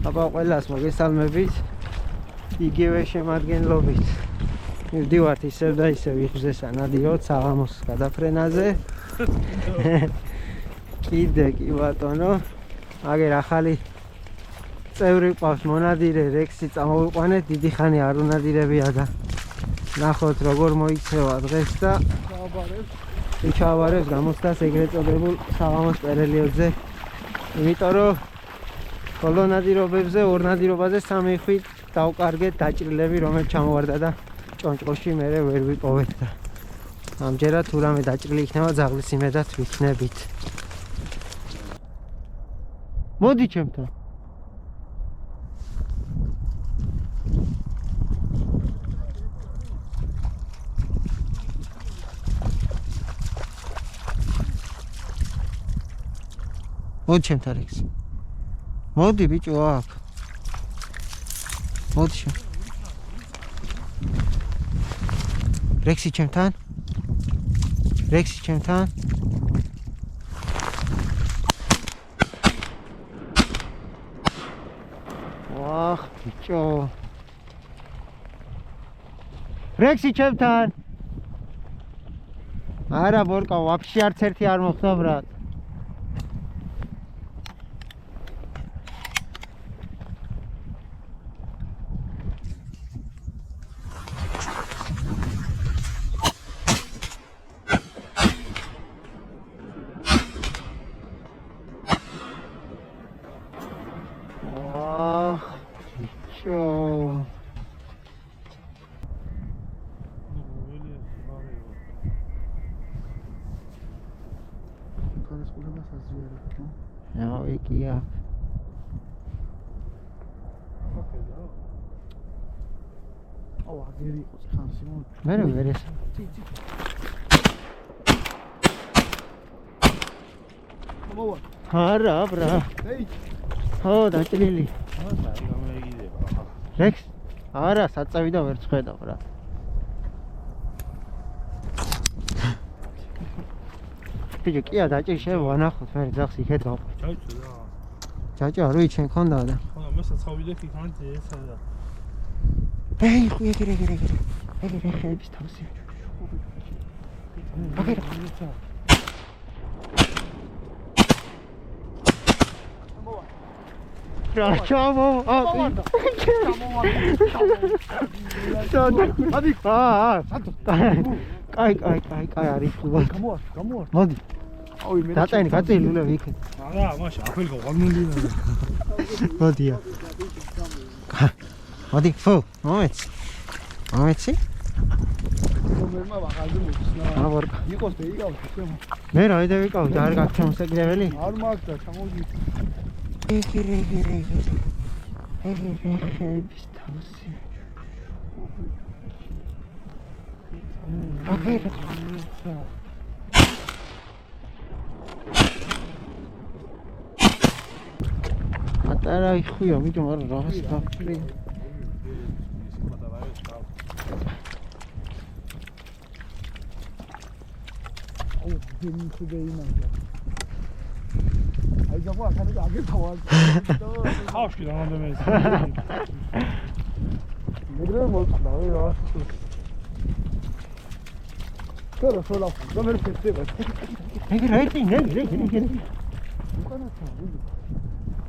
აბა ყველას მოგესალმებით. იგივე შემადგენლობით. მივდივართ ისევ და ისევ იხსნეს ანადიროთ საღამოს გადაფრენაზე. კიდე კი ბატონო. აგერ ახალი წევრი ყავს მონადირე რექსი წამოვიყვანეთ, დიდი ხანი არ უნადირებია და ნახოთ როგორ მოიქცევა დღეს და ჩავაბარებს გამოცდას ეგრეთ წოდებულ საღამოს პერიოდზე. იმიტომ რომ ბოლო ნადირობებზე, ორ ნადირობაზე 3 ხვით დავკარგეთ დაჭრილები, რომელიც ჩამოვარდა და ჭონჭყოში მე ვერ ვიპოვეთ და ამჯერად თუ რამე დაჭრილი იქნება ძაღლის იმედად ვიქნებით. მოდი ჩემთან. მოდი ჩემთან რექსი. მოდი ბიჭო აქ. მოდი შენ. რექსი ჩემთან. რექსი ჩემთან. ვახ ბიჭო. რექსი ჩემთან. არა ბორკა, ვაფშე არც ერთი არ მოხდა ბრატ. Mere veres. Hara bra. Ho daჭრილი. Rex. Არა, საწევიდან ვერ წხედავ რა. ბიჭო, კია დაჭრი შევანახოთ, მე ძახს იქეთ გავყო. ჩაიწო რა. ჯაჭა როი ჩვენ ხონდა და. ხო, მე საცავიდე იქანტე ესა და. ეი, ხო ეგრე. ეგრე ხების თავსი. აგერა. ჩამო. ადი. კაი, არის ხო. გამოვარ. მოდი. აუ, მე დაწენი ლულა ვიქეთ. არა, მაშა, აფელი გავღალნული და. მოდია. მოდი, ფო, მომეცი. რომელმა ვაღალდი მოხსნა. აბორკა. იყოს და იგავ შემო. მე რა იდე ვიკავ, არ გაქვს შემოსაგრებელი? არ მაქვს და ჩამოვიდი. ეგრე. ხების თავსი. აგერა. ატარა იხუია, ბიჭო, მაგრამ რაღაც გაფრი. აი გაბა ახალი აგეთავა. ხავში დამამდე. მეგრე მოწყდა რა. კერა სოლა, გამერ ფესტება. ეგრე. უკანაცა.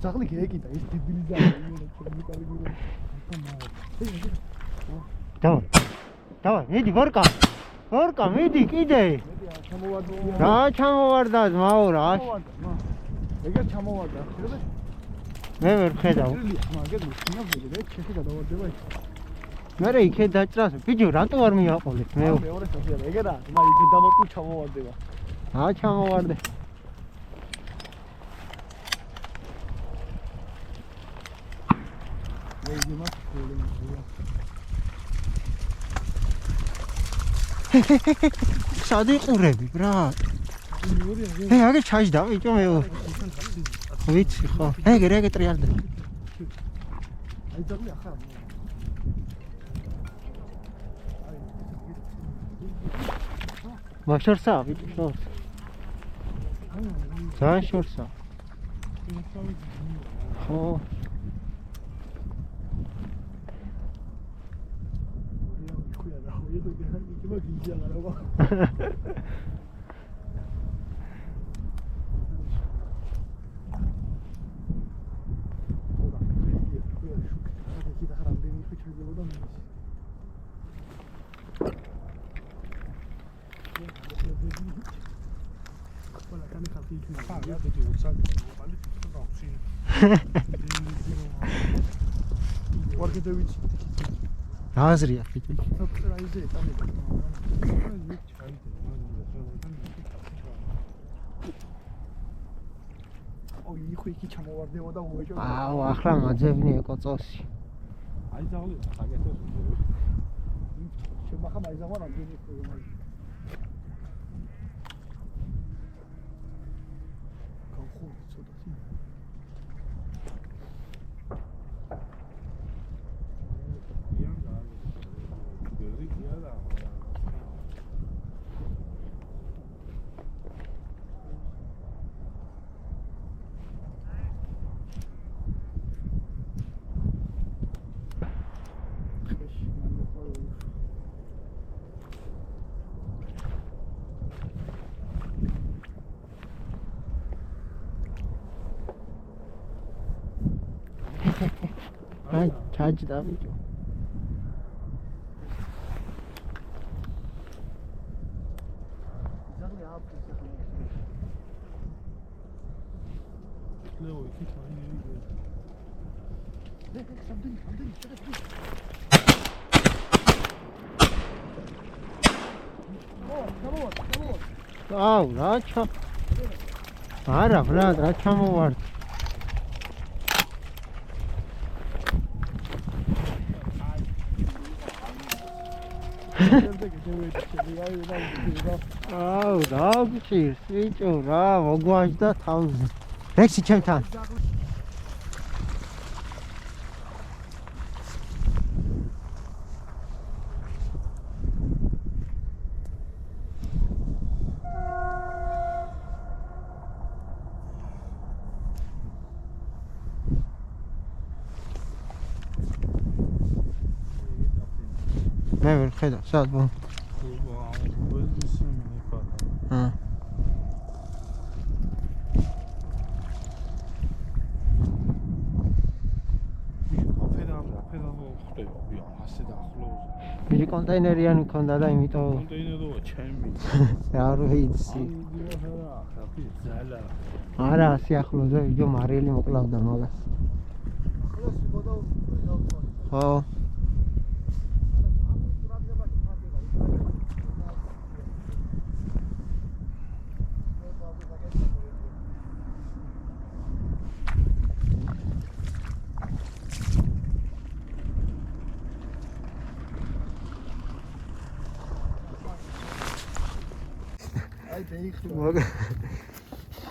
ძაღლი გეკიდა ის დებილი და. დავა, მიდი ვორკა. ვორკა, მიდი კიდე. რა ჩამოვარდა მაურა? ეგრე ჩამოვარდა. მე ვერ ხედავ. მერე იქე დაჭრას. ბიჭო, რატო არ მიაყოლეთ? მე მეორე სახია. ეგრა, მაგ დამოკუ ჩამოვარდება. ჩამოვარდე. სადი ყურები რა. აგე ჩაიჯდა ბიჭო მე. ვიცი ხო. ეგრე ტრიალდა. აი ძაღლი ახლა. მაშორსა ბიჭო. ძალიან შორსა. ხო. აბა გიჟა რა. აზრია ფიჭი. აუ ახლა მაძებნი ეკოწოსი. აი ზაღლი აგეთოს შემახა მაიზავა რამდენი ხოლმე კახო ცოტათი აი ჩაჯდა ბიჭო. ზაღლი აფრიკა ლეო იქით მაინერი აუ რა ჩა არა ბრატ რა ჩამოვარდ. აუ დაგჭირს ბიჭო რა მოგვაჯდა თავზე. რექსი ჩემთან. მე ვერ ხედავ სად ბო. მიი კონტეინერიანი მქონდა და იმიტომ კონტეინეროა ჩემი. რა ვიცი. არა სიახლოზე ვიდეო მარიელი მოკლავდა მაგას. ხო.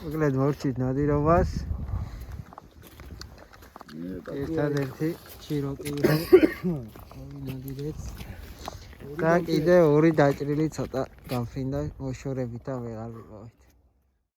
მოკლედ მორჩით ნადირობას. ერთადერთი ჩიროკი ნადირებს. და კიდე ორი დაჭრილი ცოტა გამფრინდა მოშორებით და ვეღარ ვიყავით.